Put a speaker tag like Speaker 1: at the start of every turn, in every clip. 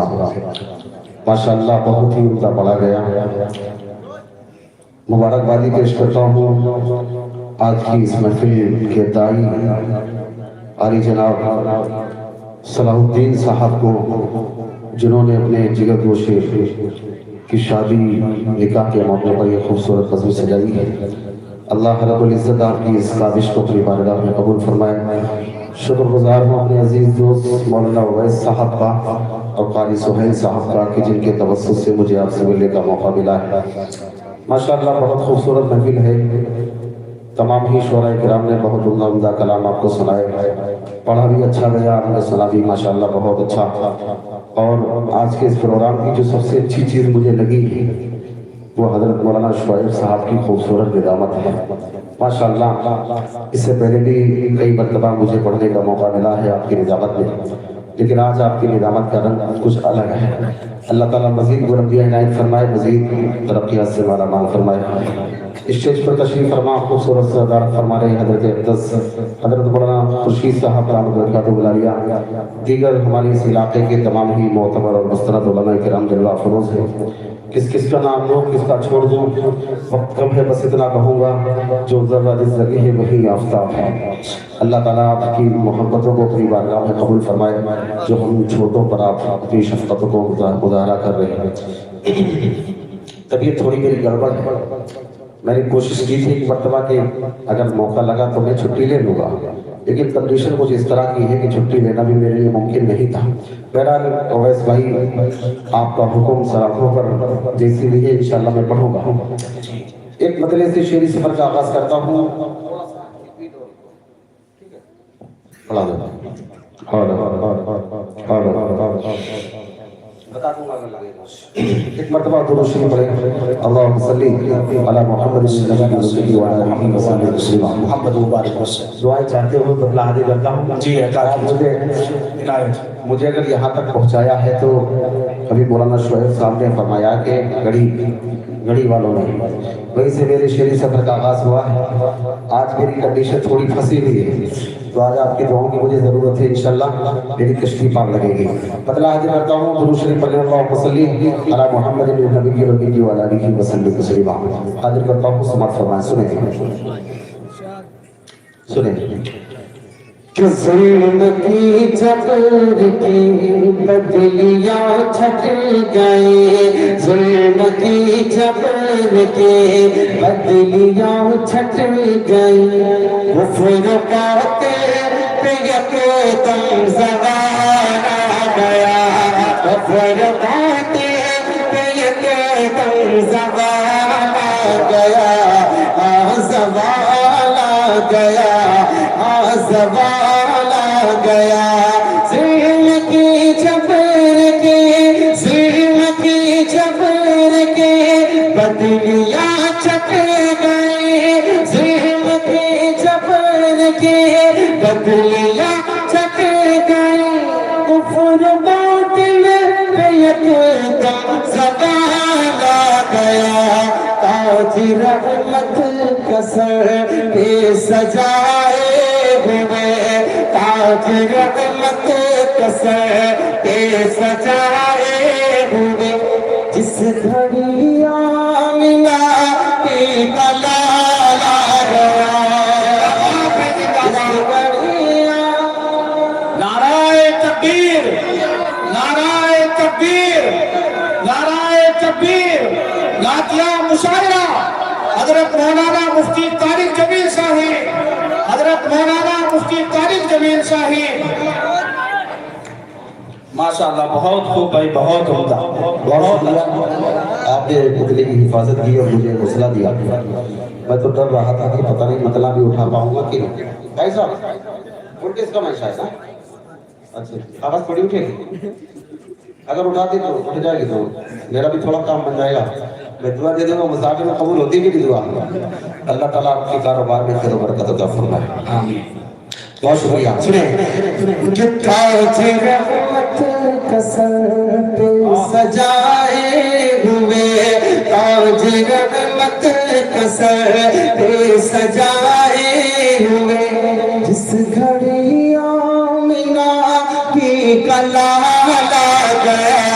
Speaker 1: سنا ماشاءاللہ بہت ہی عمدہ پڑھا گیا. مبارکبادی پیش کرتا ہوں آج کی اس محفل کے دائی عالی جناب صلاح الدین صاحب کو، جنہوں نے اپنے جگر گوشے کی شادی نکاح کے موقع پر یہ خوبصورت نظم سجائی ہے. اللہ رب العزت آپ کی اس کاوش کو اپنی بارگاہ میں قبول فرمائے. شکر گزار ہوں اپنے عزیز دوست مولانا اویس صاحب کا اور قاری سہیل صاحب کا کہ جن کے توسط سے مجھے آپ سے ملنے کا موقع ملا ہے. ماشاءاللہ بہت خوبصورت محفل ہے. تمام ہی شعراء کرام نے بہت عمدہ عمدہ کلام آپ کو سنائے. پڑھا بھی اچھا گیا، آپ نے سنا بھی ماشاءاللہ بہت اچھا. اور آج کے اس پروگرام کی جو سب سے اچھی چیز مجھے لگی وہ حضرت مولانا شعیب صاحب کی خوبصورت ندامت ہے. ماشاءاللہ اس سے پہلے بھی کئی مرتبہ مجھے پڑھنے کا موقع ملا ہے آپ کی ندامت میں، لیکن آج آپ کی ندامت کا رنگ کچھ الگ ہے. اللہ تعالیٰ مزید بلندیاں عنایت فرمائے، مزید ترقیات سے مالا مال فرمائے. اسٹیج پر تشریف فرما خوبصورت سے صدارت فرما رہے حضرت اقدس حضرت مولانا خورشید صاحب رحمۃ اللہ برکاتہ بلاریہ، دیگر ہمارے اس علاقے کے تمام ہی معتبر اور مستند علماء کرام جلوہ افروز ہیں. کس کا نام لوں کس کا چھوڑ دوں، وقت کم ہے بس اتنا کہوں گا جو ذرہ زندگی ہے وہی آفتاب ہے. اللہ تعالیٰ آپ کی محبتوں کو اپنی بارگاہ میں قبول فرمائے جو ہم چھوٹوں پر آپ اپنی شفقتوں کو مظاہرہ کر رہے ہیں. طبیعت تھوڑی میری گڑبڑ ہے. میں نے کوشش کی تھی ایک مرتبہ کہ اگر موقع لگا تو میں چھٹی لے لوں گا، لیکن کنڈیشن مجھے اس طرح کی ہے کہ چھٹی لینا بھی میرے لیے ممکن نہیں تھا. بہرحال اویس بھائی آپ کا حکم سراخوں پر جیسی بھی ہے انشاءاللہ میں پڑھوں گا. ایک مطلع سے شعری سفر کا آغاز کرتا ہوں. پڑھا دو بتا دوں گا اگر لگے گا. ایک مرتبہ درود شریف پڑھیں. اللہم صلی علی محمد النبی وعلی آلہ وسلم. محمد مبارک وسلم. دعائیں چاہتے ہوئے بدلا حاضر کرتا ہوں. جی مجھے اگر یہاں تک پہنچایا ہے تو ابھی مولانا شعیب صاحب نے فرمایا کہ گھڑی والوں نے، وہیں سے میرے شعری سفر کا آغاز ہوا ہے. آج میری کنڈیشن تھوڑی پھنسی ہوئی ہے تو آج آپ کی دعاؤں کی مجھے ضرورت ہے. انشاءاللہ میری کشتی پار لگے گی. بدلا حاضر کرتا ہوں. درود شریف پڑھیں. اللہم صلی علی محمد النبی وعلی آلہ وسلم تسلیما. حاضر کرتا ہوں. سماعت فرمائیں. سنیں کہ ظلم کی جبر کی بدلیاں چھٹ گئے، ظلم کی جبر کی بدلیاں چھٹ گئی، کفر باطل پہ یکدم زوال آ گیا، کفر باطل پہ یکدم زوال آ گیا، زوال آ گیا، زوال آ گیا. ظلم کی جبر کے، ظلم کی جبر کے بدلیاں چھٹ گئی، ظلم کی جبر کے بدلیاں چھٹ گئی، کفر باطل پہ یکدم زوال آ گیا، تاج رحمت کا سر پہ سجائے ہوئے، تاج رحمت کا سر پہ سجائے ہوئے، جس گھڑی آمنہ کی کلال آ گیا، جس گھڑی
Speaker 2: نعرہ تکبیر، نعرہ تکبیر، نعرہ تکبیر. نعتیہ مشاعرہ حضرت مولانا مفتی طارق جمیل صاحب، حضرت مولانا مفتی طارق جمیل صاحب. ماشاءاللہ بہت خوب بھائی، بہت عمدہ،
Speaker 1: بہت شکریہ. آپ نے مطلع کی حفاظت کی اور مجھے حوصلہ دیا. میں تو ڈر رہا تھا کہ پتہ نہیں مطلع بھی اٹھا پاؤں گا کہ نہیں. بھائی صاحب ان کس کا منشا ہے نا؟ اچھا آواز پڑی اٹھے گی؟ اگر اٹھاتی تو اٹھ جائے گی تو میرا بھی تھوڑا کام بن جائے گا. میں دعا دے دوں گا. مساجد میں قبول ہوتی بھی نہیں دعا. اللہ تعالیٰ آپ کے کاروبار میں خیر و برکت عطا فرمائے. آمین. بہت شکریہ. سنیں کہ تاج رحمت کا سر پہ سجائے ہوئے، تاج رحمت کا سر پہ سجائے ہوئے، جس گھڑی آمنہ کی کلال آ گیا،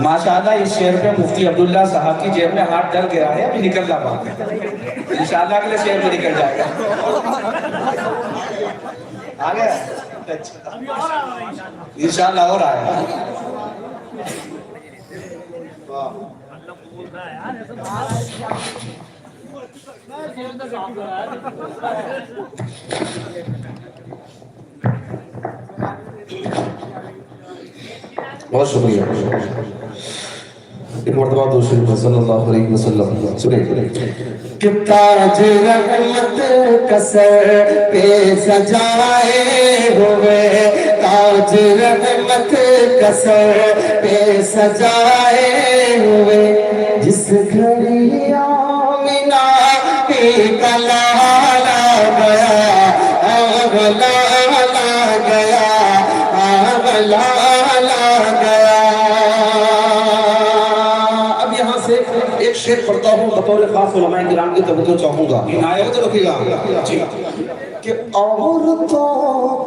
Speaker 2: ماشاءاللہ اس شعر پہ مفتی عبداللہ صاحب کی جیب میں ہاتھ ڈل گیا ہے، ابھی نکل رہا بات ہے، انشاءاللہ اگلے شعر میں نکل جائے گا۔ آگیا؟ انشاءاللہ اور آئے گا۔
Speaker 1: بہت شکریہ۔ ایک مرتبہ دوسری صلی اللہ علیہ وسلم سنیں کہ تاج رحمت کا سر پہ سجائے ہوئے، تاج رحمت کا سر پہ سجائے ہوئے، جس گھڑی آمنہ کا لالا گیا، لالا گیا، لالا گیا۔ اب یہاں سے ایک شعر پڑھتا ہوں بطور خاص علماء کرام کی توجہ چاہوں گا، عنایت رکھیے گا کہ عورتوں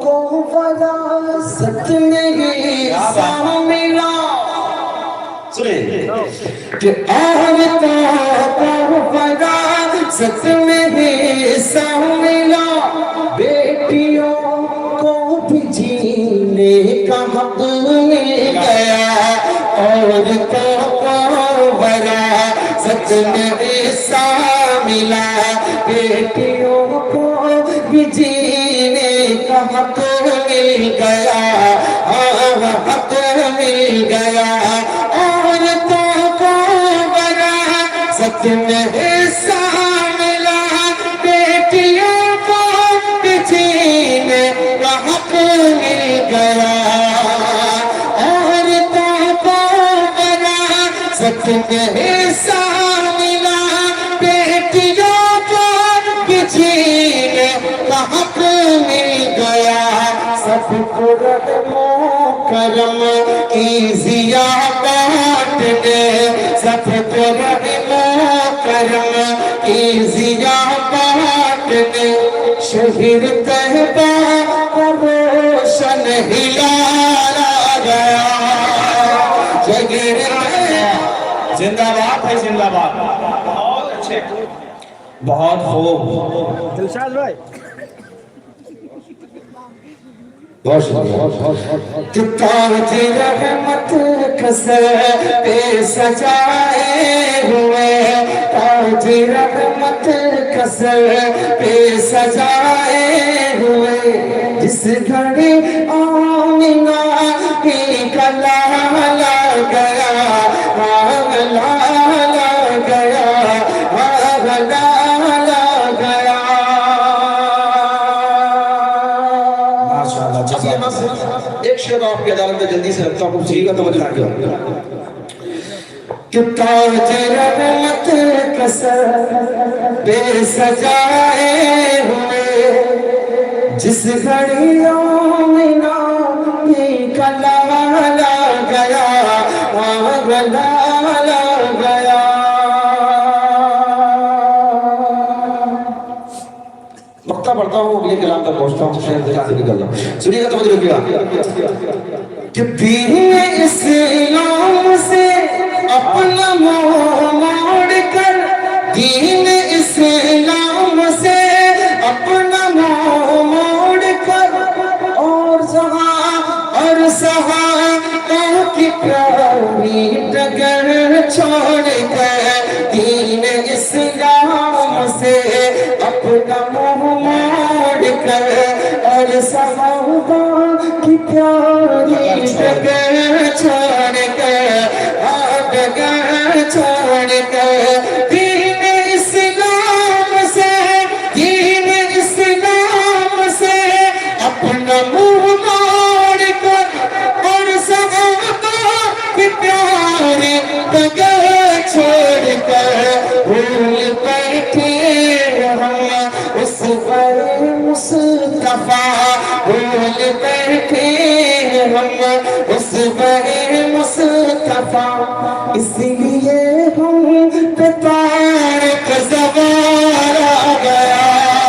Speaker 1: کو وراثت میں حصہ ملا، سنیں کہ عورتوں کو وراثت میں حصہ ملا، بیٹیوں کو بھی جینے کا حق مل گیا، عورتوں کو وراثت میں حصہ ملا، بیٹیوں کو بھی جینے کا حق مل گیا، حق مل گیا، عورتوں کو وراثت میں حصہ ملا، بیٹیوں کو بھی جینے کا حق مل گیا، عورتوں کو وراثت میں حصہ ملا، بیٹیوں کو بھی جینے کا حق مل گیا، سب کو رحم و کرم کی ضیا بانٹنے، سب کو رحم و کرم کی ضیا بانٹنے، شہر طیبہ کو روشن ہلالا گیا، شہر
Speaker 2: زندہ باد ہے، زندہ باد، بہت اچھے، بہت خوب۔
Speaker 3: دلشاد بھائی
Speaker 1: بہت شکریہ۔ کہ تاج رحمت کا سر پہ سجائے ہوئے، تاج رحمت کا سر پہ سجائے ہوئے، جس گھڑی آمنہ کا لالا گیا، لالا گیا، لالا گیا۔ ایک شعر آپ کی عدالت میں جلدی سے رکھتا ہوں، سنیے گا توجہ رکھیے گا کہ تاج رحمت کا سر پہ سجائے ہوئے، جس گھڑی آمنہ کا لالا گیا، لالا گیا۔ وقتہ پڑھتا ہوں، اگلے کلام تک پہنچتا ہوں، شہر دکھا سے نکل رہا ہوں، سنیے گا توجہ رکھیے گا کہ دین اسلام سے اپنا منہ موڑ کر، دین اسلام سے اپنا منہ موڑ کر، اور صحابہ کی پیاری ڈگر چھوڑ کر، دین اسلام سے اپنا منہ موڑ کر، اور صحابہ کی پیاری ڈگر چھوڑ کر، ڈگر چھوڑ کر، دین اسلام سے، دین اسلام سے اپنا منہ موڑ کر، اور صحابہ کی پیاری ڈگر چھوڑ کر، بھول بیٹھے ہم اس پر مصطفیٰ، بھول بیٹھے ہم اس پر مصطفیٰ، اس لیے ہم پہ طارق زوال آ گیا،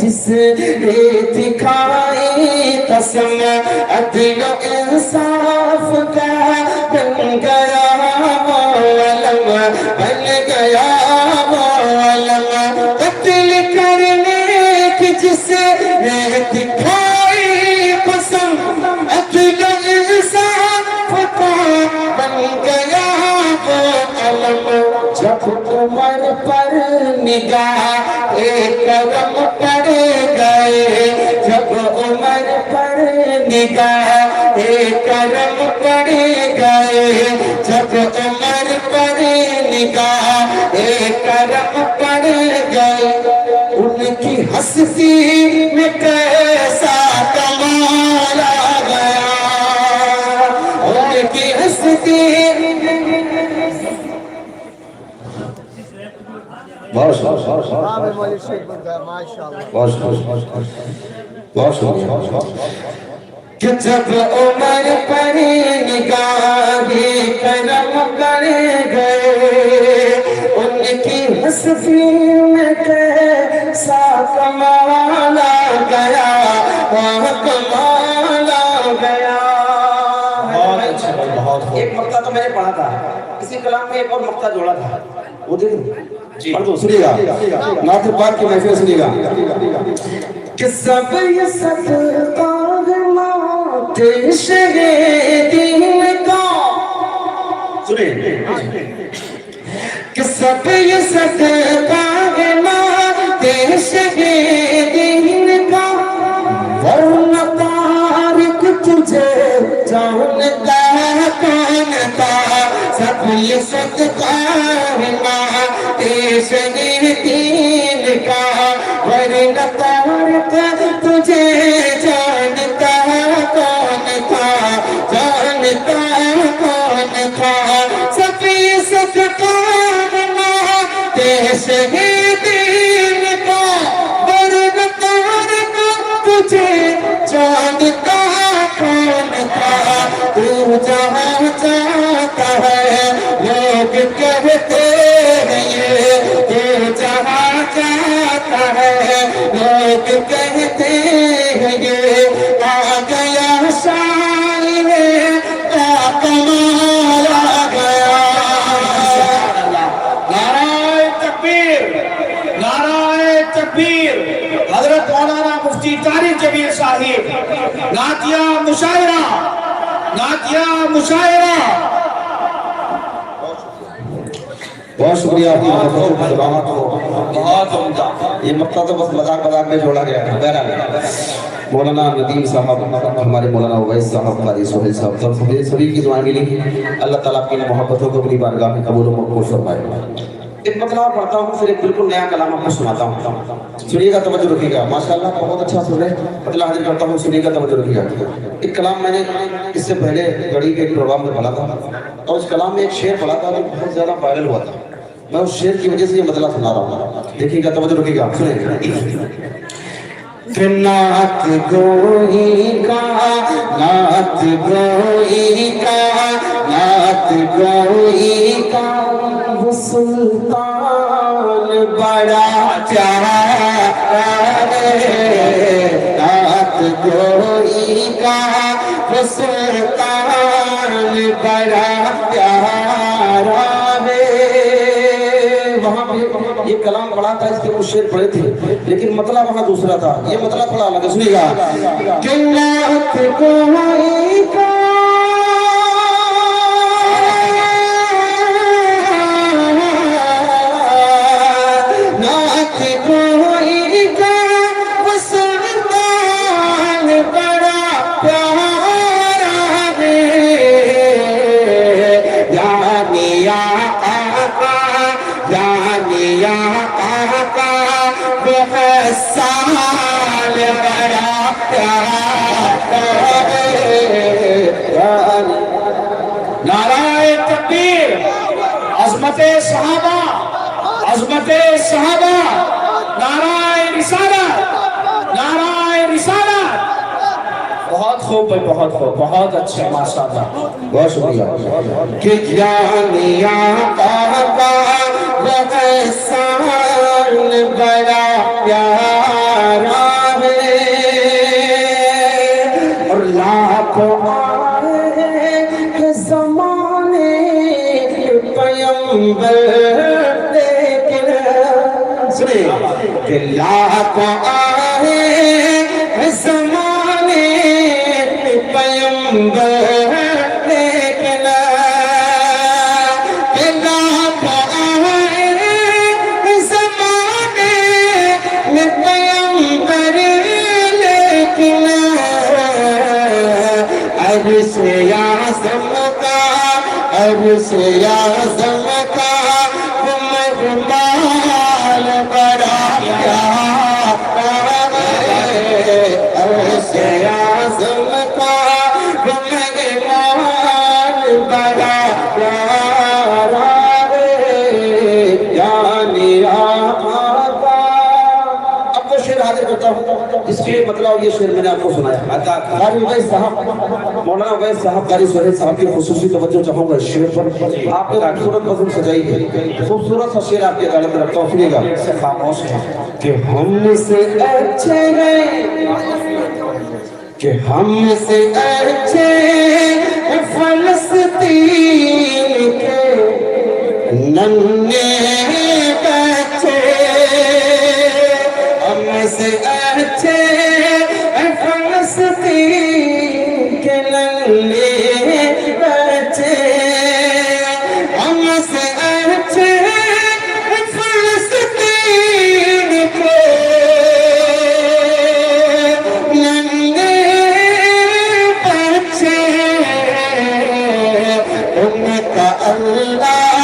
Speaker 4: جس نے دکھائی قسم عدل و انصاف کا بن گیا وہ علم بن گیا وہ علم قتل کرنے کی جس نے دکھائی قسم عدل و انصاف کا بن گیا وہ علم جب عمر پر نگاہ کرم پڑ گئے جب عمر پر نگاہ کرم پڑ گئے جب عمر پر نگاہ کرم پڑ گئے ان کی ہستی میں کیسا کمال آ گیا ان کی ہستی
Speaker 3: وہاں پہ مولوی شیخ بن گیا ماشاءاللہ
Speaker 4: کہ جب عمر پر نگاہ کرم پڑ گئے ان کی ہستی میں کیسا کمال آ گیا کمال آ گیا
Speaker 2: بہت اچھا بھائی، بہت
Speaker 4: ایک مقطع تو میں نے پڑھا تھا اسی کلام میں ایک اور مقطع جوڑا تھا وہ
Speaker 2: جی
Speaker 4: پڑھ دو سنیے گا نعت پاک کی محفل سنیے گا کہ سب یہ صدقہ موت شہیدین کا سنیں کہ سب یہ صدقہ موت شہیدین کا ورنہ تارک تجھے جانتا کون تھا سب یہ صدقہ شہیدین کا ورنہ تارک تجھے جانتا کون تھا جانتا کون تھا سب یہ صدقہ شہیدین کا ورنہ تارک تجھے جانتا کون تھا تو جہاں جاتا ہے لوگ کہتے ہیں یہ تو جہاں جاتا ہے لوگ کہتے ہیں یہ آ گیا شاعر کا کمال آ گیا
Speaker 2: نعرہ تکبیر، نعرہ تکبیر۔ حضرت مولانا مفتی طارق جمیل صاحب نعتیہ مشاعرہ، نعتیہ مشاعرہ۔
Speaker 4: بہت شکریہ آپ کی محبت و سلامت ہو
Speaker 2: بہت عمدہ۔
Speaker 4: یہ مقطع تو بس مذاق مذاق میں جوڑا گیا ہے بہرحال مولانا ندیم صاحب ہمارے مولانا اویس صاحب قاری سہیل صاحب سبھی کی دعائیں ملی اللہ تعالیٰ کی محبتوں کو اپنی بارگاہ میں قبول و مقبول فرمائے ایک مطلب پڑھتا ہوں پھر ایک بالکل نیا کلام آپ کو سناتا ہوں سنیے گا توجہ رکھیے گا ماشاءاللہ بہت اچھا سن رہے مطلب حاضر کرتا ہوں سنیے گا توجہ رکھیے گا ایک کلام میں نے اس سے پہلے گھڑی کے ایک پروگرام میں پڑھا تھا اور اس کلام میں ایک شعر پڑھا تھا جو بہت زیادہ وائرل ہوا تھا میں اس شعر کی وجہ سے یہ مطلب سنا رہا ہوں دیکھیے گا توجہ رکھیے گا سنیں نعت گوئی کا نعت گوئی کا نعت گوئی کا وہ سلطان بڑا پیارا ہے نعت گوئی کا وہ سلطان بڑا پیارا ہے وہاں پہ یہ کلام پڑھا تھا اس کے کچھ شعر پڑھے تھے لیکن مطلب وہاں دوسرا تھا یہ مطلب پڑھا الگ سنیے گا کہ نعت گوئی کا نعت گوئی کا وہ سلطان بڑا پیارا ہے یا آقا یا آقا وہ حسان بڑا پیارا ہے
Speaker 2: نعرہ تکبیر، عظمت صحابہ، عظمت صحابہ، نعرہ رسالت، نعرہ رسالت۔ بہت خوب ہے، بہت خوب، بہت اچھے ماشاءاللہ۔
Speaker 4: بہت شکریہ کہ جانیا آقا وہ احسان بڑا پیارا پیغمبر لیکن سنیں کہ لاکھوں آئے زمانے پیغمبر لیکن لاکھوں آئے زمانے میں پیغمبر لیکن عرش اعظم کا عرش اعظم کا وہ مہمان بڑا پیارا ہے عرش اعظم کا وہ مہمان بڑا پیارا ہے یعنی آقا اب وہ شعر حاضر کرتا ہوں جس کے مطلب یہ شعر میں نے آپ کو سنایا قاری اویس صاحب مولانا اویس صاحب قاری سہیل صاحب کی خصوصی توجہ چاہوں گا اس شعر پر آپ نے خوبصورت مضمون سجائی ہے خوبصورت سا شعر آپ کے گالے میں رکھتا ہوں سنیے گا خاموش ہے کہ ہم سے اچھے ہیں کہ ہم سے اچھے فلسطین کے ننھے بچے ہم سے اچھے فلسطین کے ننھے بچے ہم سے اچھے فلسطین کے ننھے بچے ان کا اللہ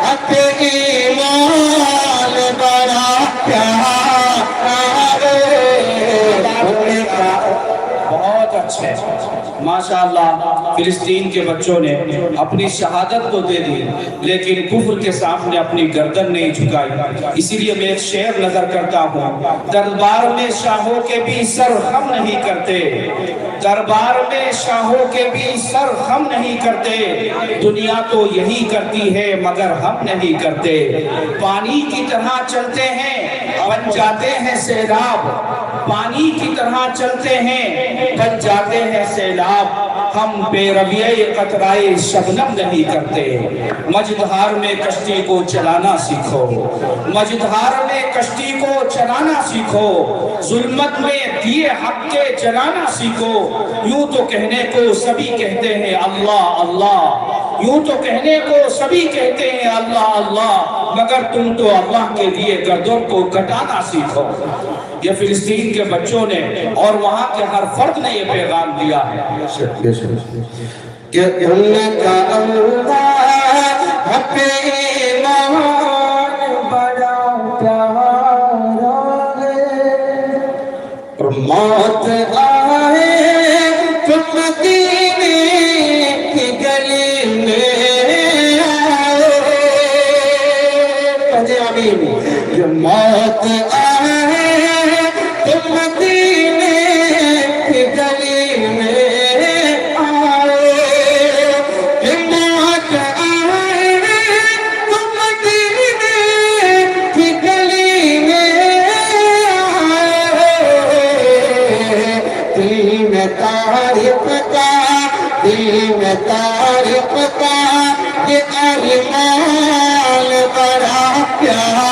Speaker 4: حق ایمان بڑا پیارا ہے
Speaker 2: بہت اچھے ماشاءاللہ فلسطین کے بچوں نے اپنی شہادت تو دے دی لیکن کفر کے سامنے اپنی گردن نہیں جھکائی اسی لیے میں ایک شعر نظر کرتا ہوں دربار میں شاہوں کے بھی سر خم نہیں کرتے دربار میں شاہوں کے بھی سر خم نہیں کرتے دنیا تو یہی کرتی ہے مگر ہم نہیں کرتے پانی کی طرح چلتے ہیں بن جاتے ہیں سیلاب پانی کی طرح چلتے ہیں بن جاتے ہیں سیلاب ہم بے رویہ قطرائے شبنم نہیں کرتے مجدہار میں کشتی کو چلانا سیکھو مجدہار میں کشتی کو چلانا سیکھو ظلمت میں دیے حق کے جلانا سیکھو یوں تو کہنے کو سبھی کہتے ہیں اللہ اللہ یوں تو کہنے کو سبھی کہتے ہیں اللہ اللہ مگر تم تو اللہ کے لیے گردن کو کٹانا سیکھو یہ فلسطین کے بچوں نے اور وہاں کے ہر فرد نے یہ پیغام دیا ہے
Speaker 4: کہ ان کا اللہ حق ایمان بڑا پیارا ہے اور موت آئے تو مدینے کی گلی میں آئے کہتے آمین کہ موت آئے تو مدینے کی گلی میں تاریخ کا یہ ارمان بڑا پیارا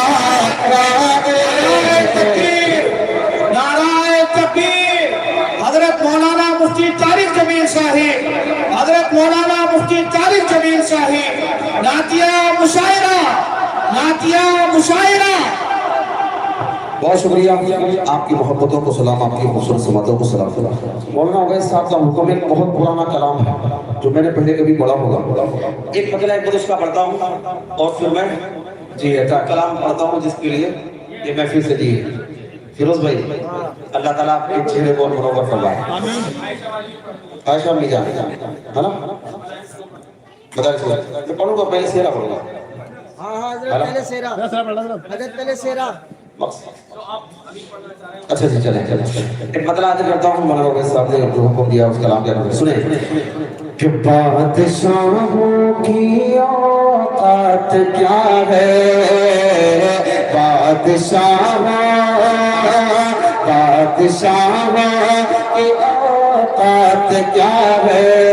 Speaker 2: نعرہ تکبیر حضرت مولانا مفتی طارق جمیل صاحب حضرت مولانا مفتی طارق جمیل صاحب نعتیہ مشاعرہ
Speaker 4: بہت شکریہ آپ کی محبتوں کو سلام آپ کی خوبصورت سماعتوں کو سلام مولانا اویس صاحب کا حکم ایک بہت پرانا کلام ہے جو میں نے پہلے کبھی پڑھا ہوگا ایک مطلب ایک اس کا پڑھتا ہوں اور پھر میں جی کلام پڑھتا ہوں جس کے لیے یہ محفل سے دی ہے فیروز بھائی اللہ تعالیٰ آپ کے چہرے کو منور فرمائے عائشہ امی جان ہے نا بتائیے میں پڑھوں گا پہلے سیرا پڑھوں گا
Speaker 3: ہاں حضرت پہلے سیرا حضرت پہلے سیرا
Speaker 4: اچھا جی چلیں ایک مطلب آج کرتا ہوں مولانا اویس صاحب نے جو حکم دیا اس کلام کے اندر سنیں کہ بادشاہوں کی اوقات کیا ہے بادشاہوں کی اوقات کیا ہے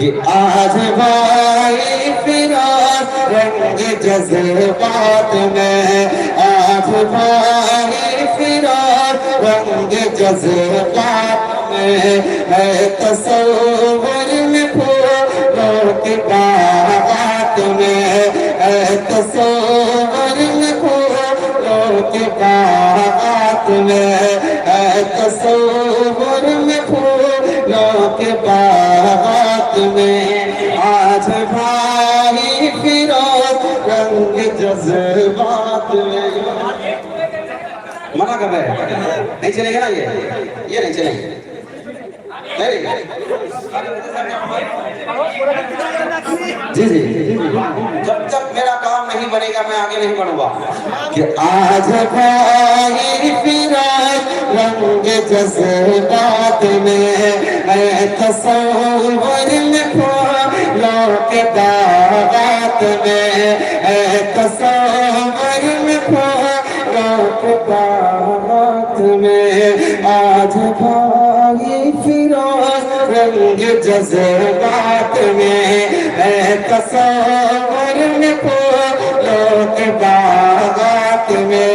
Speaker 4: کہ آج بھائی فراق رنگ جذبات میں، آج بھائی فراق رنگ جذبات میں ہے، تصور میں پھولوں کے باغات میں ہے، تصور میں پھولوں کے باغات میں ہے، تصور میں پھولوں کے باغات میں، آج بھائی فراق رنگ جذبات میں۔ منع کر رہے ہیں نہیں چلے گا نا، یہ نہیں چلے گا۔ جی جی، جب تک میرا کام نہیں بنے گا میں آگے نہیں بڑھوں گا۔ کہ آج بھائی فراق رنگ جذبات میں ہے، تصور میں پھولوں کے باغات میں ہے، تصور میں پھولوں کے باغات میں، آج بھائی فراق رنگ جذبات میں ہے، تصور میں پھولوں کے باغات میں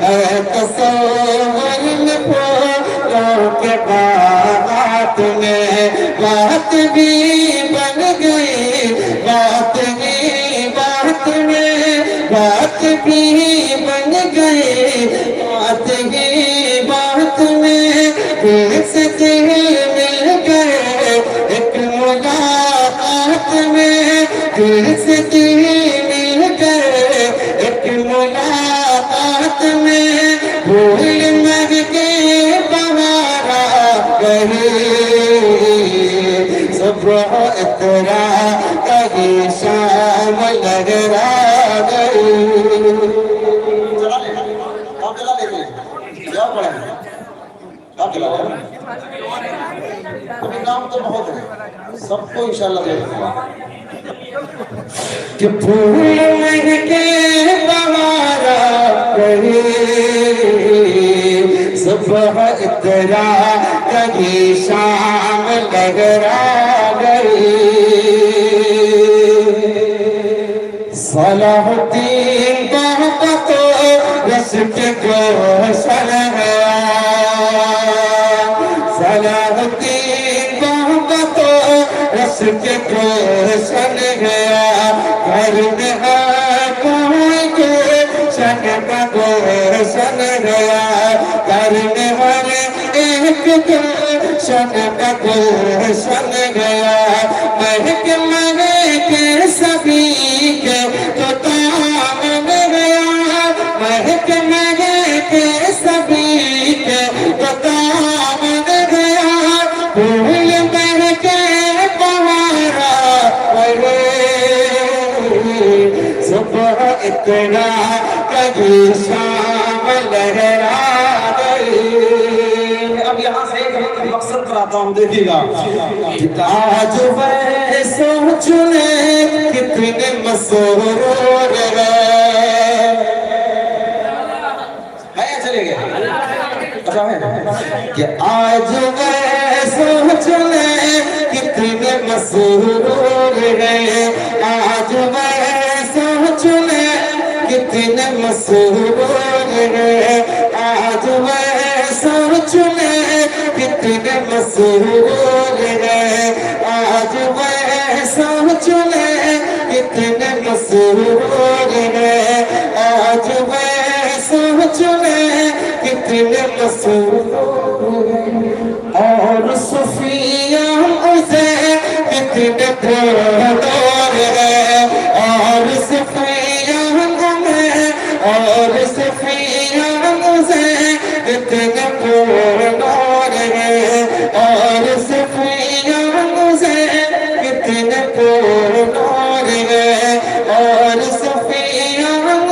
Speaker 4: ہے، تصور میں پھولوں کے باغات میں، بات بھی بن گئی بات بھی بات میں، بات بھی بن گئی بات ہی بات میں، دل سے دل مل گئے ایک ملاقات میں، دل سے دل مل گئے ایک ملاقات میں، بھول مر کے بہارا گئی صبح اترا کہیں شام لگرا گئی۔ چلا لے آپ چلا لے جاؤ پڑھیں آپ چلا لے، ابھی نام تو بہت ہے، سب کو انشاءاللہ دے دوں گا۔ کہ پھول مہک کے بہارا گئی صبح اترا کہیں شام لگرا گئی، صلاح الدین بہت رس کے گوشن گیا، صلاح الدین بہت رس کے گوشن گیا، گھر میں ہے کوئی گوشن کا گوشن گیا، گھر میں ہر ایک گوشن کا گوشن گیا، مہک مہک سبھی کے تو دامن گیا، مہک مہک سبھی کے تو دامن گیا، پھول مہک بہارا گئی صبح اترا کبھی شام لہرا گئی۔ اب یہاں سے ایک مقصد پر آتا ہوں، دیکھیے گا، آج وہ سوچ لے کتنے مسرور ہے چلے گئے، اچھا ہے کہ آج وہ سوچ لے کتنے مسرور ہے، آج وہ سوچ لے کتنے مسرور ہے، آج وہ سوچ لے کتنے مسرور ہے، آج وہ سوچ لے کتنے مسرور ہے، آج وہ سوچ لے کتنے مسرور ہے، اور صفیہ اسے کتنے دور ہے، اور صفیہ ہمیں اور صفیہ اسے کتنے دور ہے، اور صفیہ اسے کتنے دور ہے، اور صفیہ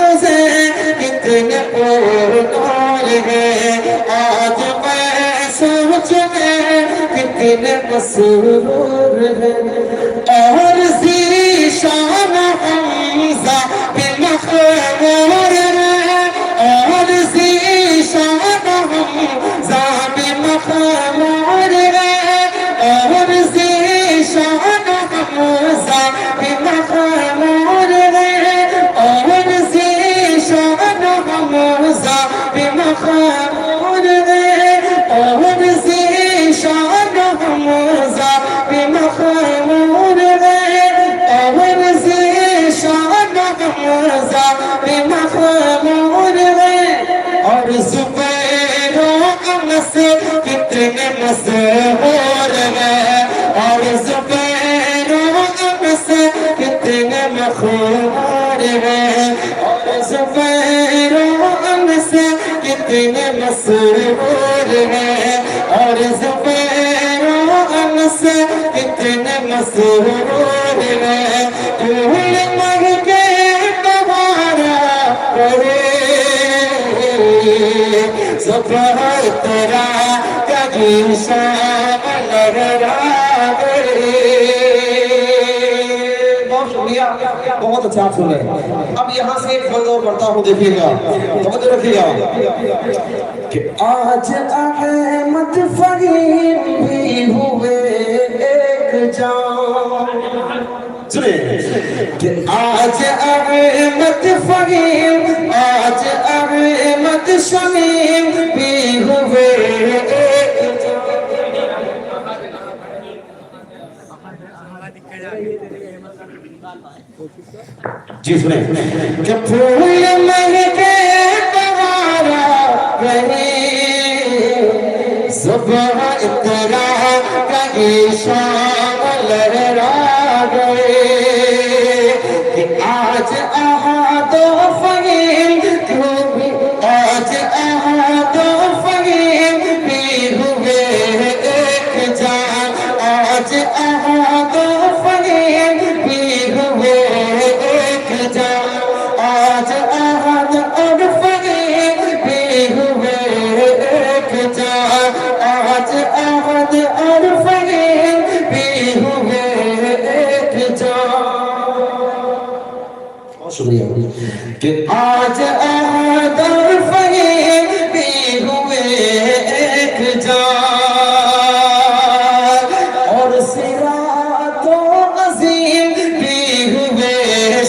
Speaker 4: اسے کتنے دور ہے، آج میں سوچ میں کتنے مسرور ہے، اور ذیشان حمزہ بن مخمور ہے، اور ذیشان حمزہ بن مخمور ہے، اور ذیشان
Speaker 5: مخمور اور ذیشان حمزہ بھی مخمور اور ذیشان حمزہ بھی مخمور اور زبیر و انس کتنے مسحور ہیں اور زبیر و انس کتنے مخمور ہیں اور زبیر و انس کتنے مسحور ہیں اور زبیر و انس کتنے مسحور ہیں پھول مر کے بہارا کرے صبح تیرا کبھی شام لہرا گئے.
Speaker 4: بہت شکریہ بہت اچھا آپ سنے. اب یہاں سے ایک بند اور بڑھتا ہوں دیکھیے گا توجہ رکھیے گا کہ آج احمد فہیم بھی ہوئے ایک جان. سنیں کہ آج احمد فہیم آج احمد شمیم بھی ہوئے ایک جان. جی سنیں کہ پھول مہکے بہارا کہیں صبح اترا کہیں شام لہرا گئے کہ آج احد و فہیم کیوں بھی آج احد و فہیم بھی ہوئے ایک جان آج احد و فہیم بھی ہوئے ایک جان آج احد اور فہیم بھی ہوئے ایک جان آج احد اور فہیم بھی ہوئے ایک جان. بہت شکریہ کہ آج احد اور فہیم بھی ہوئے ایک جان اور صراط و عظیم بھی ہوئے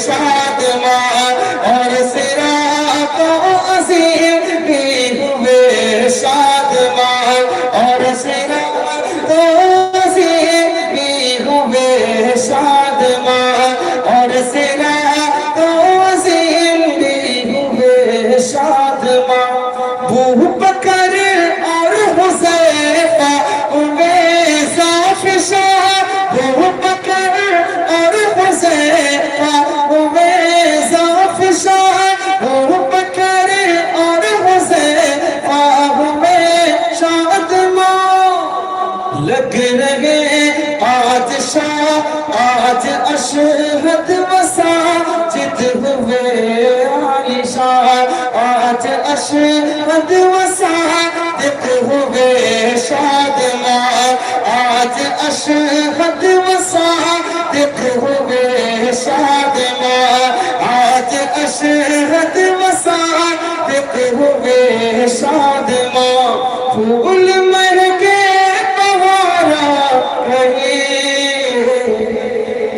Speaker 4: شادمان اور صراط و عظیم بھی ہوئے شادمان اور صراط و عظیم بھی ہوئے شادمان اور صراط و عظیم بھی ہوئے شادمان. ابو بکر اور حذیفہ ہوئے زافشاں ابو بکر اور حذیفہ ہوئے زافشاں ابو بکر اور حذیفہ ہوئے شادماں. لگ رہے آج شاہ آج اشہد مساجد ہوئے عالیشان آج اشہد وصادق ہوئے شادمان آج اشہد وصادق ہوئے شادمان آج اشہد وصادق ہوئے شادمان. پھول مر کے بہارا کہیں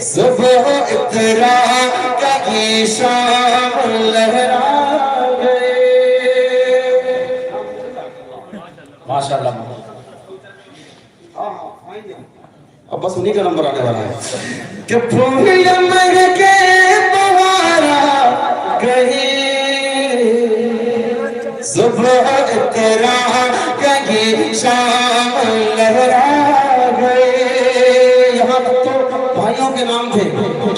Speaker 4: صبح اترا کہیں شام لہرا گئے.
Speaker 2: ماشاءاللہ.
Speaker 4: اب بس انہی کا نمبر آنے والا ہے
Speaker 5: کہ پھول مر کے بہارا کہیں صبح اترا کہیں شام لہرا گئے.
Speaker 4: یہاں تک تو بھائیوں کے نام تھے.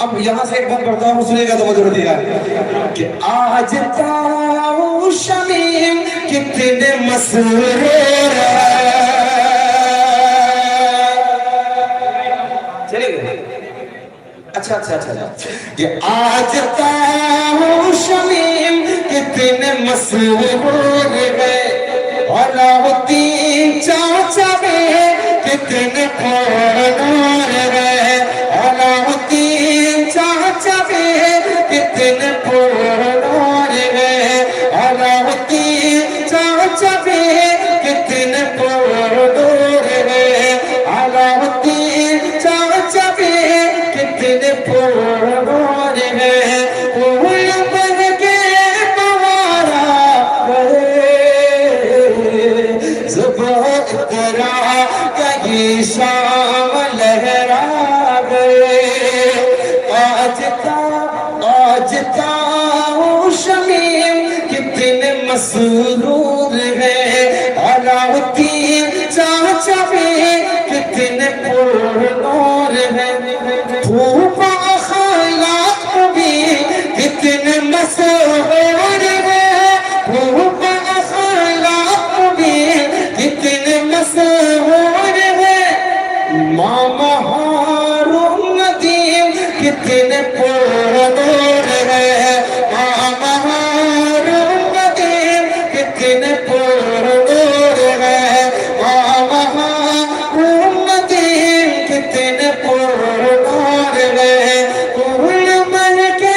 Speaker 4: اب یہاں سے ایک بات کرتا ہوں سنے کا توجہ رکھیے گا کہ
Speaker 5: آج تاؤ شمیم کتنے مسرور ہیں.
Speaker 4: چلے گئے. اچھا
Speaker 5: کہ آج تاؤ شمیم کتنے مسرور ہیں. علاؤالدین چاچا بھی کتنے پرنور ہیں. علاؤالدین چاچا بھی کتنے پرنور ہیں. علاؤالدین چاچا بھی کتنے پرنور ہیں. علاؤالدین چاچا بھی کتنے پرنور ہیں. پھول بن کے بہارا گئے مسرور ہے علاؤدین چاچا بھی کتنے پرنور ہے پھوپا اخلاق بھی کتنے مسرور ہے پھوپا اخلاق بھی کتنے مسرور ہے ماما ہارون ندیم کتنے پرنور ہے ماما ہارون ندیم کتنے پرنور ہے ماما ہارون ندیم کتنے پرنور ہے کل مل کے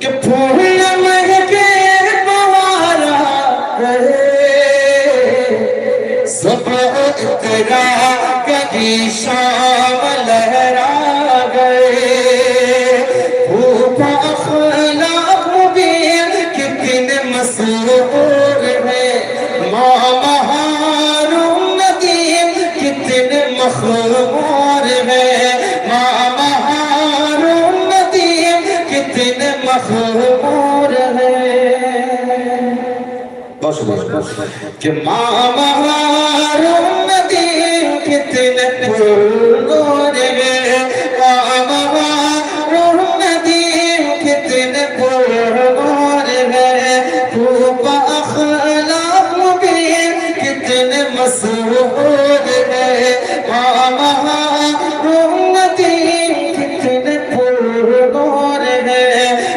Speaker 5: کہ پھول مہکے بہارا رہے صبح اترا کبھی شام لہرا گئے پھوپا اخلاق مبین کتنے مسرور ہے ماما ہارون ندیم کتنے مخمور ہے ماما ہارون ندیم کتنے مخمور ہے
Speaker 4: بہت شکریہ
Speaker 5: کہ ماما ہارون ندیم کتنے پرنور ہے ماما ہارون ندیم کتنے پرنور ہے پھوپا اخلاق مبین کتنے مسرور ہے ماما ہارون ندیم کتنے پرنور ہے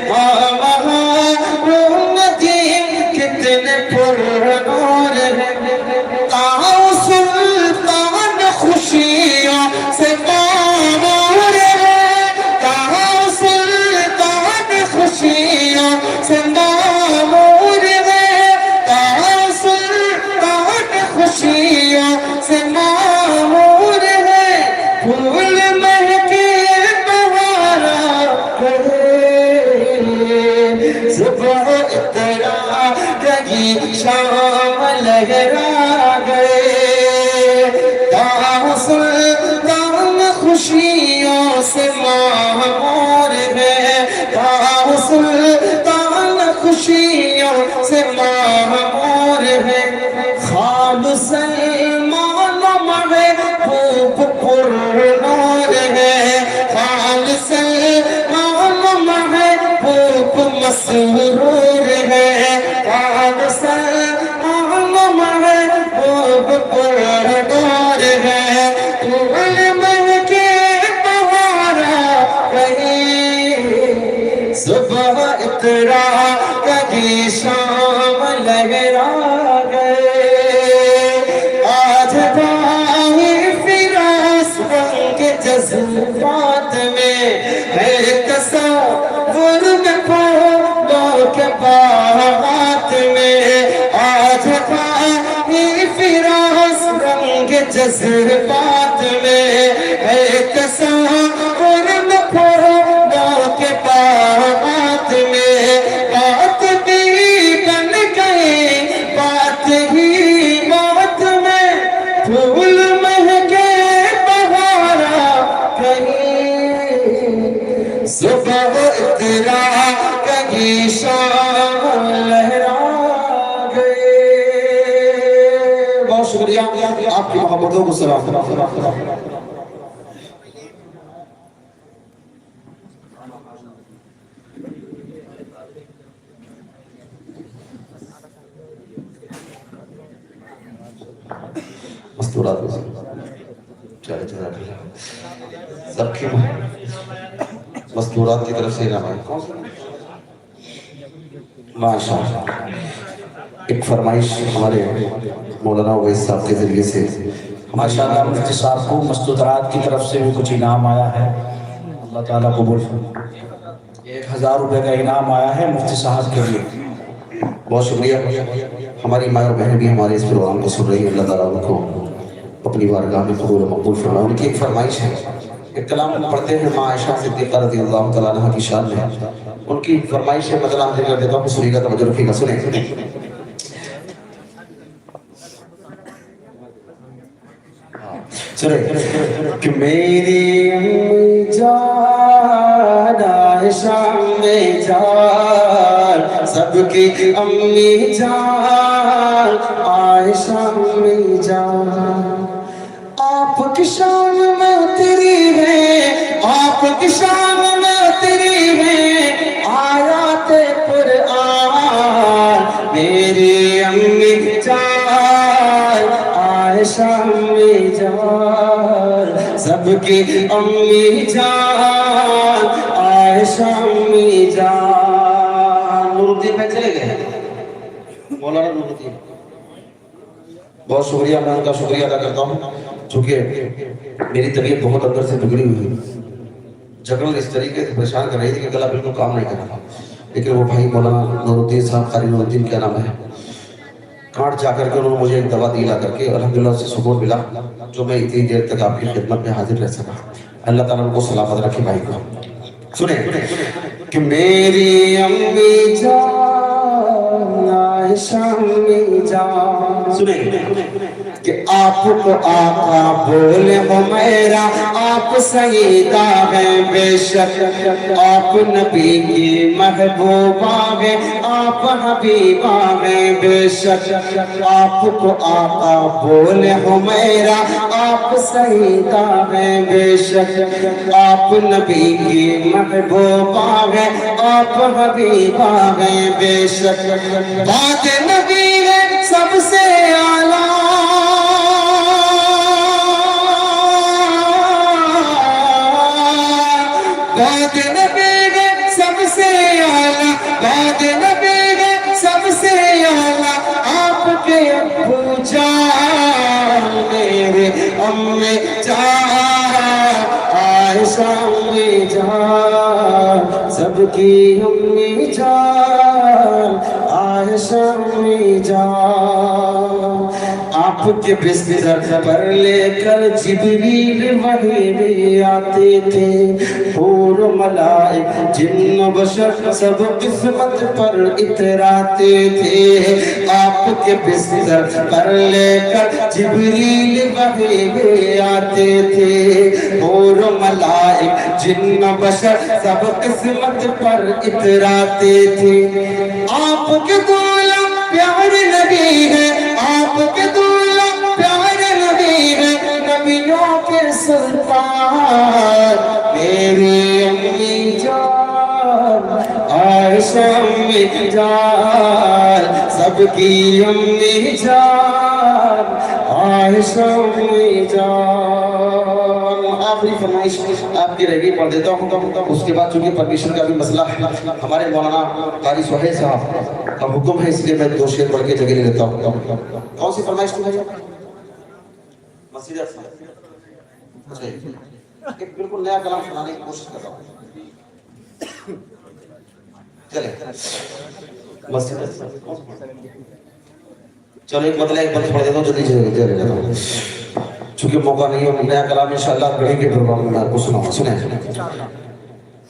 Speaker 5: ماما ہارون ندیم کتنے پرنور ہے کہاں سلطان خوشیوں سے معمور ہے کہاں سلطان خوشیوں سے معمور ہے کہاں سلطان خوشیوں سے معمور ہے پھول مہکے بہارا رہے صبح اترا کبھی شام لہرا گئے کہاں سلطان خوشیوں سے معمور ہے کہاں سلطان خوشیوں سے معمور ہے خال سلمان محبوب پرنور ہے خال سلمان محبوب مسرور ہے خال سلمان محبوب پرنور ہے پھول مہکے بہارا رہے صبح اترا کبھی شام لہرا گئے آج باہی فراس رنگ جذبات میں ہے تصور میں پھولوں کے باغات میں آج باہی فراس رنگ جذبات میں ہے تصور میں پھولوں کے باغات میں بات بھی بن گئی بات ہی بات میں پھول مہکے بہارا کہیں صبح اترا کہیں شام لہرا گئے
Speaker 4: بہت شکریہ آپ کی محبتوں کو سلام مستورات چلے سب کی مستورات کی طرف سے انعام ہے ماشاء اللہ ایک فرمائش ہمارے مولانا ویس صاحب کے ذریعے سے
Speaker 2: ماشاءاللہ مفتی صاحب کو مستورات کی طرف سے بھی کچھ انعام آیا ہے اللہ تعالیٰ قبول فرمائے 1000 روپے کا انعام آیا ہے مفتی صاحب کے لیے
Speaker 4: بہت شکریہ ہماری ماں اور بہن بھی ہمارے اس پروگرام کو سن رہی ہیں اللہ تعالیٰ ان کو اپنی بارگاہ میں قبول و مقبول فرمائے ان کی ایک فرمائش ہے ایک کلام پڑھتے ہیں ماں عائشہ صدیقہ رضی اللہ تعالیٰ عنہ کی شان میں ان کی فرمائش ہے میں کلام دے کر دیتا ہوں سنیے گا توجہ رکھیے گا سنیں سنے کہ میری امی جان عائشہ امی جان سب کی امی جان عائشہ امی جان آپ کی شان میں تیری ہے آپ کی شان میں تیری ہے آیات قرآن میری امی جان عائشہ امی جان سب کی امی جان عائشہ امی جان نور الدین میں چلے گئے مولانا نور الدین بہت شکریہ میں ان کا شکریہ ادا کرتا ہوں چونکہ میری طبیعت بہت اندر سے بگڑی ہوئی جگل اس طریقے سے پریشان کر رہی تھی کہ گلا بالکل کام نہیں کر رہا لیکن وہ بھائی مولانا نور الدین صاحب قاری نور الدین کیا نام ہے کانٹ جا کر کے انہوں نے مجھے ایک دوا دلا کر کے الحمدللہ اس سے سکون ملا جو میں اتنی دیر تک آپ کی خدمت میں حاضر رہ سکا اللہ تعالیٰ ان کو سلامت رکھے بھائی کو سنیں کہ میری امی جان عائشہ امی جان سنیں کہ آپ کو آقا بولے ہو میرا آپ سیدہ ہیں بے شک آپ نبی کی محبوبہ ہیں آپ حبیبہ ہیں بے شک آپ کو آقا بولے ہو میرا آپ سیدہ ہیں بے شک آپ نبی کی محبوبہ ہیں آپ حبیبہ ہیں بے شک بات نبی ہے سب سے اعلیٰ بات نبی ہے سب سے اعلیٰ بات نبی ہے سب سے اعلیٰ آپ کے ابو جان میرے امی جان عائشہ امی جان سب کی امی جان عائشہ امی جان آپ کے بستر پر لے کر جبریل وحی بھی آتے تھے حور و ملائک جن و بشر سب قسمت پر اتراتے تھے آپ کے بستر پر لے کر جبریل وحی بھی آتے تھے حور و ملائک جن و بشر سب قسمت پر اتراتے تھے آپ کے دولا پیارے نبی ہے آپ کے دولا پیارے نبی ہے نبیوں کے سلطان میری امی جان عائشہ امی جان سب کی امی جان عائشہ امی جان آخری فرمائش آپ کی رہ گئی پڑھ دیتا ہوں اس کے بعد چونکہ پرمیشن کا بھی مسئلہ ہے ہمارے مولانا قاری سہیل صاحب کا حکم ہے اس لیے میں 2 شعر پڑھ کے جگہ لے لیتا ہوں کون سی فرمائش تھی بھائی مسجد ایک بالکل نیا کلام سنانے کی کوشش کرتا ہوں چلے مسجد چلو ایک مطلب ایک بند پڑھ دیتا ہوں جلدی جلدی لیتا ہوں چونکہ موقع نہیں ہے نیا کلام انشاءاللہ پڑھیں گے پروگرام میں آپ کو سناؤں سنیں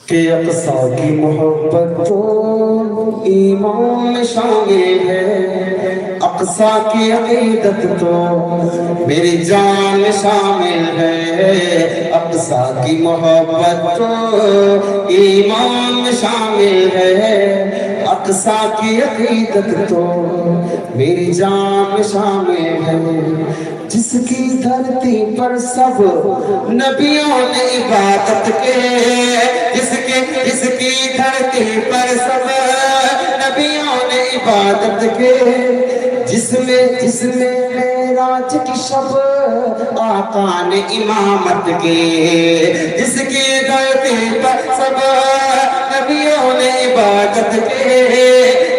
Speaker 4: کہ اقصیٰ کی محبت تو ایمان میں شامل ہے اقصیٰ کی عقیدت تو میری جان میں شامل ہے اقصیٰ کی محبت تو ایمان میں شامل ہے اقصیٰ کی عقیدت تو میری جان میں شامل ہے جس کی دھرتی پر سب نبیوں نے عبادت کے جس کی دھرتی پر سب نبیوں نے عبادت کے جس میں معراج کی شب آقا نے امامت کے جس کی دھرتی پر سب نبیوں نے عبادت کے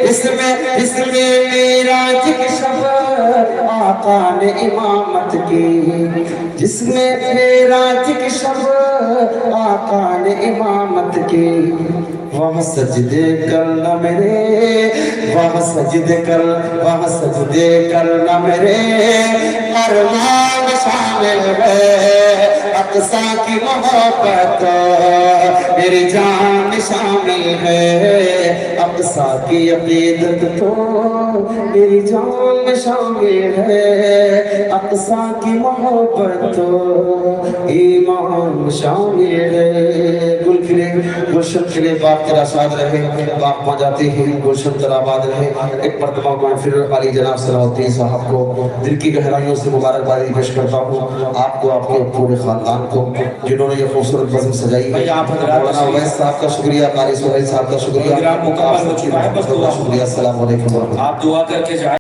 Speaker 4: اس میں معراج کی شب آقا نے امامت کی جس میں معراج کی شب آقا نے امامت کی وہاں سجدے کرنا میرے وہاں سجدے کرنا میرے ارمان شامل ہے اقصا کی محبت میری جان شامل ہے اقصا کی عقیدت تو میری جان شامل ہے اقصا کی محبت تو ایمان شامل ہے گل کھلے گلشن کھلے باغ تیرا شاد رہے باغ پا جاتے ہیں گلشن تیرا آباد رہے ایک مرتبہ محفل علی جناب صلاح الدین صاحب کو دل کی گہرائیوں سے مبارکبادی پیش کرتا ہوں آپ کو آپ کے پورے خاندان کو جنہوں نے یہ خوبصورت بزم سجائی ہے مولانا اویس صاحب کا شکریہ قاری سہیل صاحب کا شکریہ
Speaker 2: پروگرام مکمل ہو چکا ہے، بس دعا
Speaker 4: شکریہ السلام علیکم ورحمۃ اللہ
Speaker 2: آپ دعا کر کے جائیں